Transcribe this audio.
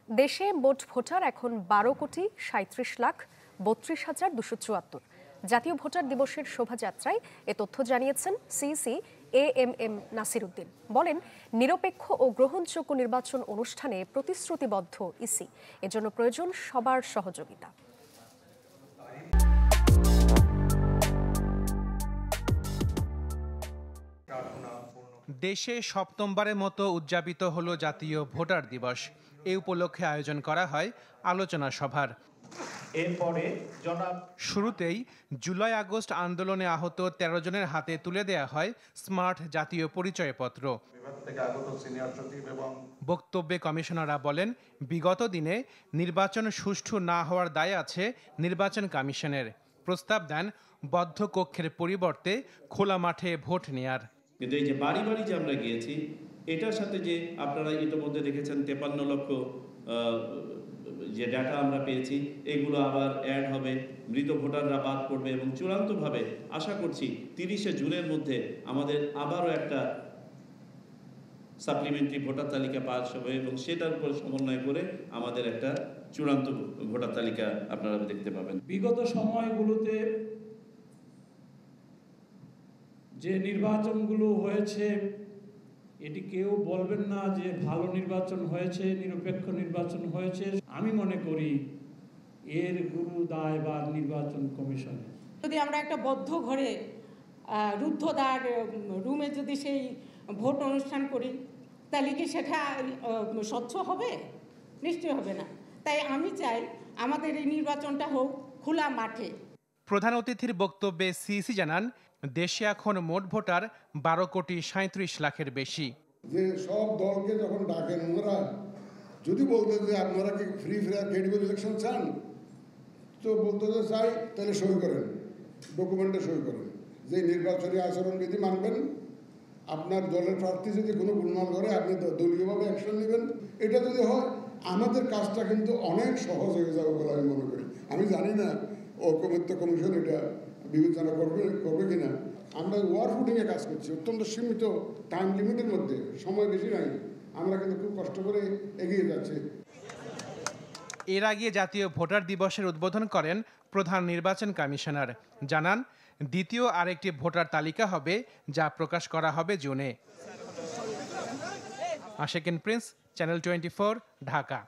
দেশে মোট ভোটার এখন 12,37,32,74। জাতীয় ভোটার দিবসের শোভাযাত্রায় এ তথ্য জানিয়েছেন সিইসি এএমএম নাসির উদ্দিন। বলেন, নিরপেক্ষ ও গ্রহণযোগ্য নির্বাচন অনুষ্ঠানে প্রতিশ্রুতিবদ্ধ ইসি, এজন্য প্রয়োজন সবার সহযোগিতা। দেশে সপ্তমবারের মতো উদযাপিত হলো জাতীয় ভোটার দিবস। এই উপলক্ষে আয়োজন করা হয় আলোচনা সভার। শুরুতেই জুলাই আগস্ট আন্দোলনে আহত ১৩ জনের হাতে তুলে দেয়া হয় স্মার্ট জাতীয় পরিচয়পত্র। বক্তব্যে কমিশনাররা বলেন, বিগত দিনে নির্বাচন সুষ্ঠু না হওয়ার দায় আছে নির্বাচন কমিশনের। প্রস্তাব দেন বদ্ধ কক্ষের পরিবর্তে খোলা মাঠে ভোট নেয়ার। কিন্তু এই যে বাড়ি বাড়ি যে আমরা গিয়েছি, এটার সাথে যে আপনারা ইতিমধ্যে দেখেছেন 53 লক্ষ যে ডাটা আমরা পেয়েছি, এগুলো আবার অ্যাড হবে, মৃত ভোটাররা বাদ পড়বে এবং চূড়ান্তভাবে আশা করছি 30শে জুনের মধ্যে আমাদের আবারও একটা সাপ্লিমেন্টারি ভোটার তালিকা পাস হবে এবং সেটার উপর সমন্বয় করে আমাদের একটা চূড়ান্ত ভোটার তালিকা আপনারা দেখতে পাবেন। বিগত সময়গুলোতে যে নির্বাচনগুলো হয়েছে, এটি কেউ বলবেন না যে ভালো নির্বাচন হয়েছে, নিরপেক্ষ নির্বাচন হয়েছে। আমি মনে করি এর গুরু দায়ভার নির্বাচন কমিশনের। যদি আমরা একটা বদ্ধ ঘরে রুদ্ধদ্বার রুমে যদি সেই ভোট অনুষ্ঠান করি, তাহলে কি সেটা স্বচ্ছ হবে? নিশ্চয়ই হবে না। তাই আমি চাই আমাদের এই নির্বাচনটা হোক খোলা মাঠে। প্রধান অতিথির বক্তব্যে সিইসি জানান, দেশে এখন মোট ভোটার 12,37,00,000-এর বেশি। যে সব দলকে যখন ডাকেন ওনারা যদি বলতে যে আপনারা কি ফ্রি ফেয়ার ক্রেডিবল ইলেকশন চান, তো বলতে যে চাই, তাহলে সই করেন, ডকুমেন্টে সই করেন যে নির্বাচনী আচরণবিধি মানবেন, আপনার দলের প্রার্থী যদি কোনো গুণমান করে আপনি দলীয়ভাবে অ্যাকশন নেবেন। এটা যদি হয় আমাদের কাজটা কিন্তু অনেক সহজ হয়ে যাবে বলে আমি মনে করি। আমি জানি না ঐকমত্য কমিশন এটা বিবেচনা করবে কিনা। আমরা ওয়ার ফুটিংয়ে কাজ করছি, অত্যন্ত সীমিত টাইম লিমিটের মধ্যে, সময় বেশি নাই। আমরা কিন্তু খুব কষ্ট করে এগিয়ে যাচ্ছি। এর আগে জাতীয় ভোটার দিবসের উদ্বোধন করেন প্রধান নির্বাচন কমিশনার। জানান, দ্বিতীয় আরেকটি ভোটার তালিকা হবে, যা প্রকাশ করা হবে জুনে। Ashikin Prince, channel 24, Dhaka.